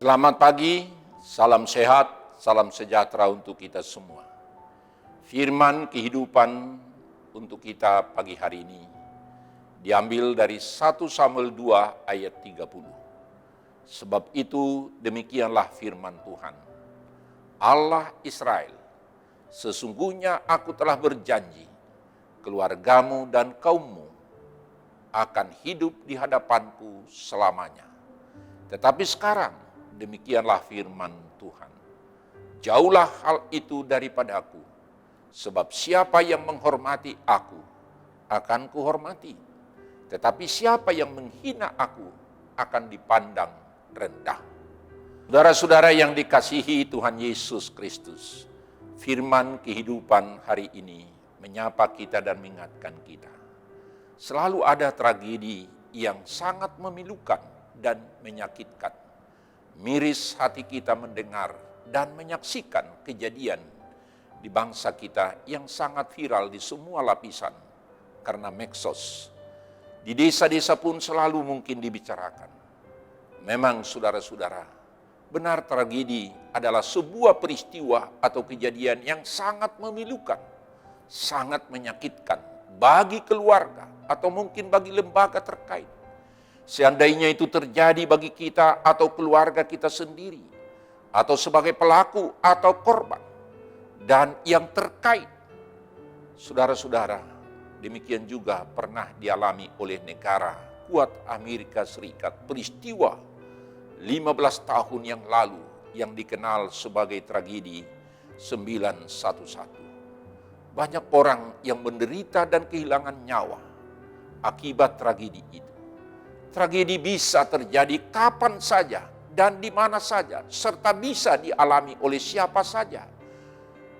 Selamat pagi, salam sehat, salam sejahtera untuk kita semua. Firman kehidupan untuk kita pagi hari ini diambil dari 1 Samuel 2 ayat 30. Sebab itu demikianlah firman Tuhan. Allah Israel, sesungguhnya aku telah berjanji, keluargamu dan kaummu akan hidup di hadapanku selamanya. Tetapi sekarang, demikianlah firman Tuhan. Jauhlah hal itu daripadaku, sebab siapa yang menghormati aku, akan kuhormati. Tetapi siapa yang menghina aku, akan dipandang rendah. Saudara-saudara yang dikasihi Tuhan Yesus Kristus, firman kehidupan hari ini menyapa kita dan mengingatkan kita. Selalu ada tragedi yang sangat memilukan dan menyakitkan. Miris hati kita mendengar dan menyaksikan kejadian di bangsa kita yang sangat viral di semua lapisan karena medsos. Di desa-desa pun selalu mungkin dibicarakan. Memang saudara-saudara, benar tragedi adalah sebuah peristiwa atau kejadian yang sangat memilukan, sangat menyakitkan bagi keluarga atau mungkin bagi lembaga terkait. Seandainya itu terjadi bagi kita atau keluarga kita sendiri, atau sebagai pelaku atau korban, dan yang terkait, saudara-saudara, demikian juga pernah dialami oleh negara kuat Amerika Serikat, peristiwa 15 tahun yang lalu yang dikenal sebagai tragedi 9/11. Banyak orang yang menderita dan kehilangan nyawa akibat tragedi itu. Tragedi bisa terjadi kapan saja dan di mana saja, serta bisa dialami oleh siapa saja.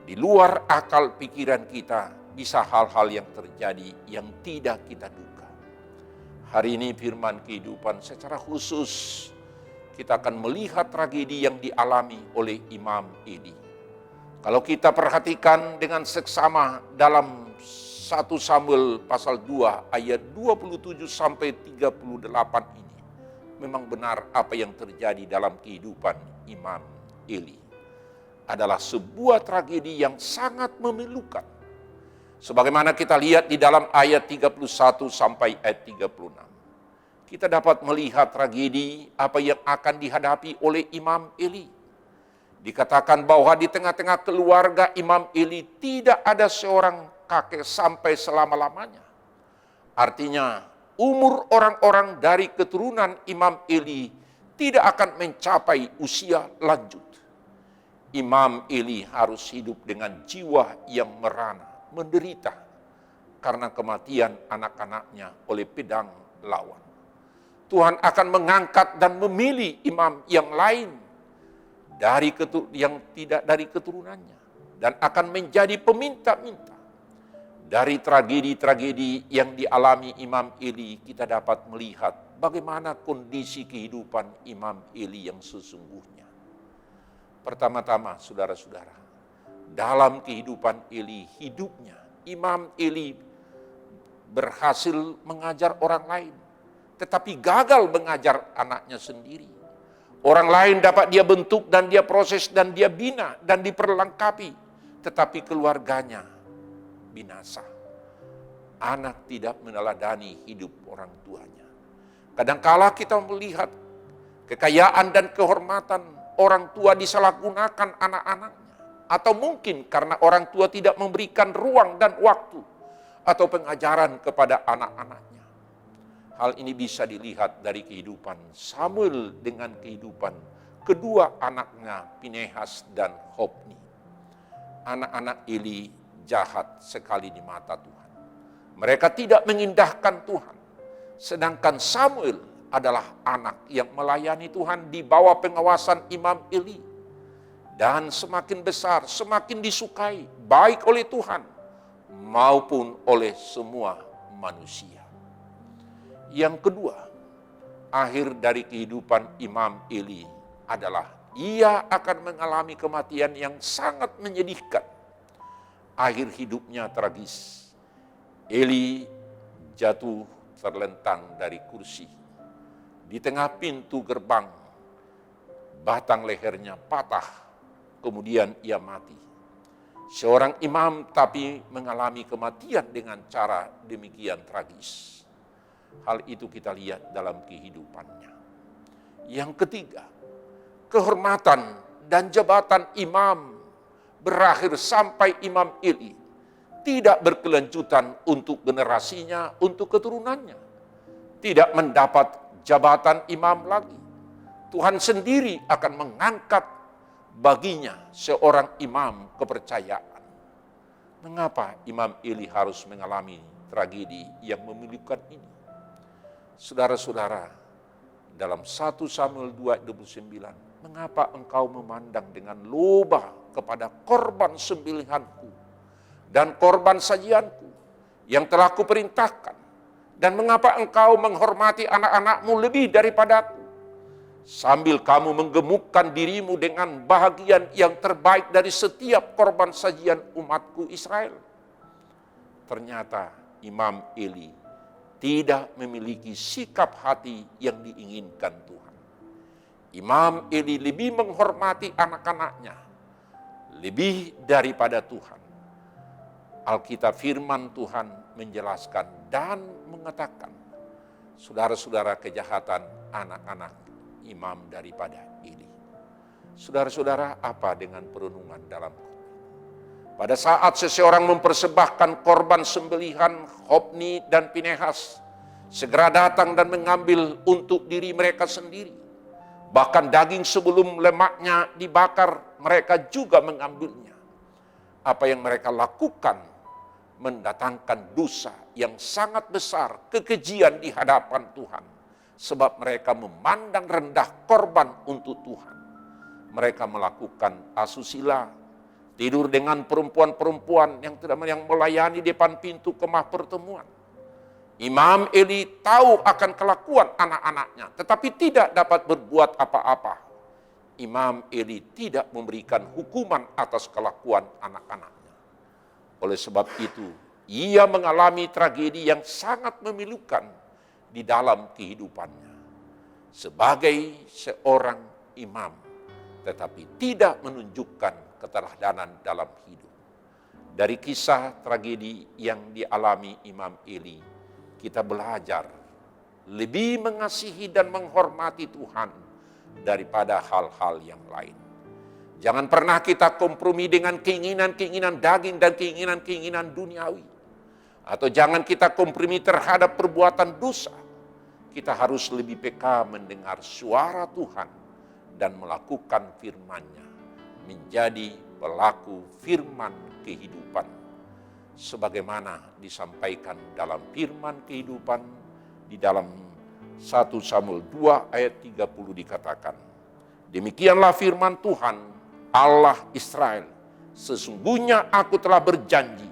Di luar akal pikiran kita, bisa hal-hal yang terjadi yang tidak kita duga. Hari ini firman kehidupan secara khusus, kita akan melihat tragedi yang dialami oleh Imam Eli. Kalau kita perhatikan dengan seksama dalam 1 Samuel pasal 2 ayat 27 sampai 38 ini, memang benar apa yang terjadi dalam kehidupan Imam Eli. Adalah sebuah tragedi yang sangat memilukan. Sebagaimana kita lihat di dalam ayat 31 sampai ayat 36. Kita dapat melihat tragedi apa yang akan dihadapi oleh Imam Eli. Dikatakan bahwa di tengah-tengah keluarga Imam Eli tidak ada seorang kakek sampai selama-lamanya. Artinya umur orang-orang dari keturunan Imam Eli tidak akan mencapai usia lanjut. Imam Eli harus hidup dengan jiwa yang merana, menderita karena kematian anak-anaknya oleh pedang lawan. Tuhan akan mengangkat dan memilih imam yang lain yang tidak dari keturunannya dan akan menjadi peminta-minta. Dari tragedi-tragedi yang dialami Imam Eli, kita dapat melihat bagaimana kondisi kehidupan Imam Eli yang sesungguhnya. Pertama-tama, saudara-saudara, dalam kehidupan Eli, hidupnya, Imam Eli berhasil mengajar orang lain, tetapi gagal mengajar anaknya sendiri. Orang lain dapat dia bentuk dan dia proses dan dia bina dan diperlengkapi, tetapi keluarganya binasa. Anak tidak meneladani hidup orang tuanya. Kadangkala kita melihat kekayaan dan kehormatan orang tua disalahgunakan anak-anaknya. Atau mungkin karena orang tua tidak memberikan ruang dan waktu atau pengajaran kepada anak-anaknya. Hal ini bisa dilihat dari kehidupan Samuel dengan kehidupan kedua anaknya, Pinehas dan Hofni. Anak-anak Eli jahat sekali di mata Tuhan. Mereka tidak mengindahkan Tuhan. Sedangkan Samuel adalah anak yang melayani Tuhan di bawah pengawasan Imam Eli. Dan semakin besar, semakin disukai, baik oleh Tuhan maupun oleh semua manusia. Yang kedua, akhir dari kehidupan Imam Eli adalah ia akan mengalami kematian yang sangat menyedihkan. Akhir hidupnya tragis. Eli jatuh terlentang dari kursi. Di tengah pintu gerbang batang lehernya patah, kemudian ia mati. Seorang imam tapi mengalami kematian dengan cara demikian tragis. Hal itu kita lihat dalam kehidupannya. Yang ketiga, kehormatan dan jabatan imam berakhir sampai Imam Eli tidak berkelanjutan untuk generasinya, untuk keturunannya. Tidak mendapat jabatan imam lagi. Tuhan sendiri akan mengangkat baginya seorang imam kepercayaan. Mengapa Imam Eli harus mengalami tragedi yang memilukan ini? Saudara-saudara, dalam 1 Samuel 2:29, mengapa engkau memandang dengan loba kepada korban sembelihanku dan korban sajianku yang telah kuperintahkan? Dan mengapa engkau menghormati anak-anakmu lebih daripadaku? Sambil kamu menggemukkan dirimu dengan bahagian yang terbaik dari setiap korban sajian umatku Israel. Ternyata Imam Eli tidak memiliki sikap hati yang diinginkan Tuhan. Imam Eli lebih menghormati anak-anaknya lebih daripada Tuhan. Alkitab firman Tuhan menjelaskan dan mengatakan, saudara-saudara, kejahatan anak-anak imam daripada Eli. Saudara-saudara, apa dengan perenungan dalam pada saat seseorang mempersembahkan korban sembelihan, Hofni dan Pinehas segera datang dan mengambil untuk diri mereka sendiri. Bahkan daging sebelum lemaknya dibakar, mereka juga mengambilnya. Apa yang mereka lakukan mendatangkan dosa yang sangat besar, kekejian di hadapan Tuhan. Sebab mereka memandang rendah korban untuk Tuhan. Mereka melakukan asusila, tidur dengan perempuan-perempuan yang melayani depan pintu kemah pertemuan. Imam Eli tahu akan kelakuan anak-anaknya, tetapi tidak dapat berbuat apa-apa. Imam Eli tidak memberikan hukuman atas kelakuan anak-anaknya. Oleh sebab itu, ia mengalami tragedi yang sangat memilukan di dalam kehidupannya. Sebagai seorang imam, tetapi tidak menunjukkan keteladanan dalam hidup. Dari kisah tragedi yang dialami Imam Eli, kita belajar lebih mengasihi dan menghormati Tuhan daripada hal-hal yang lain. Jangan pernah kita kompromi dengan keinginan-keinginan daging dan keinginan-keinginan duniawi. Atau jangan kita kompromi terhadap perbuatan dosa. Kita harus lebih peka mendengar suara Tuhan dan melakukan firman-Nya. Menjadi pelaku firman kehidupan. Sebagaimana disampaikan dalam firman kehidupan di dalam 1 Samuel 2 ayat 30 dikatakan, demikianlah firman Tuhan Allah Israel, sesungguhnya aku telah berjanji,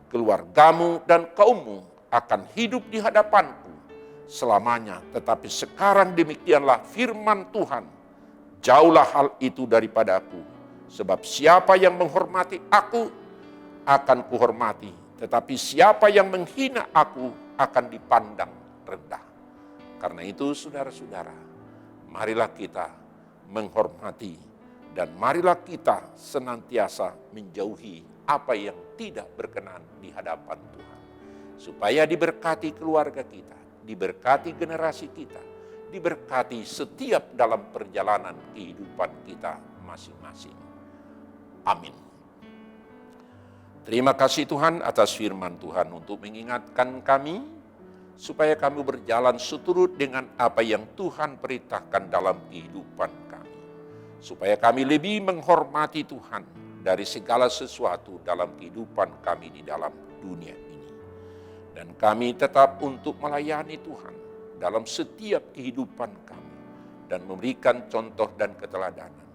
keluargamu dan kaummu akan hidup di hadapanku selamanya. Tetapi sekarang demikianlah firman Tuhan, jauhlah hal itu daripadaku, sebab siapa yang menghormati aku akan kuhormati, tetapi siapa yang menghina aku akan dipandang rendah. Karena itu saudara-saudara, marilah kita menghormati dan marilah kita senantiasa menjauhi apa yang tidak berkenan di hadapan Tuhan. Supaya diberkati keluarga kita, diberkati generasi kita, diberkati setiap dalam perjalanan kehidupan kita masing-masing. Amin. Terima kasih Tuhan atas firman Tuhan untuk mengingatkan kami, supaya kami berjalan seturut dengan apa yang Tuhan perintahkan dalam kehidupan kami. Supaya kami lebih menghormati Tuhan dari segala sesuatu dalam kehidupan kami di dalam dunia ini. Dan kami tetap untuk melayani Tuhan dalam setiap kehidupan kami dan memberikan contoh dan keteladanan.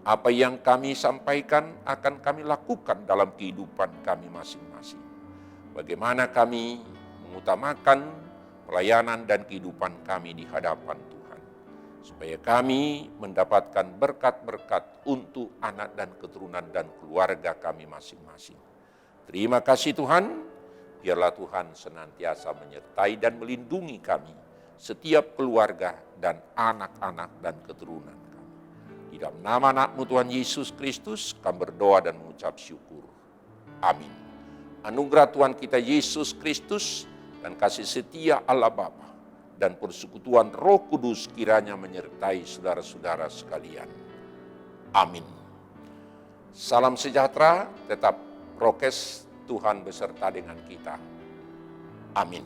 Apa yang kami sampaikan akan kami lakukan dalam kehidupan kami masing-masing. Bagaimana kami mengutamakan pelayanan dan kehidupan kami di hadapan Tuhan. Supaya kami mendapatkan berkat-berkat untuk anak dan keturunan dan keluarga kami masing-masing. Terima kasih Tuhan, biarlah Tuhan senantiasa menyertai dan melindungi kami, setiap keluarga dan anak-anak dan keturunan kami. Di dalam nama anak-Mu Tuhan Yesus Kristus, kami berdoa dan mengucap syukur. Amin. Anugerah Tuhan kita Yesus Kristus dan kasih setia Allah Bapa dan persekutuan Roh Kudus kiranya menyertai saudara-saudara sekalian. Amin. Salam sejahtera, tetap prokes, Tuhan beserta dengan kita. Amin.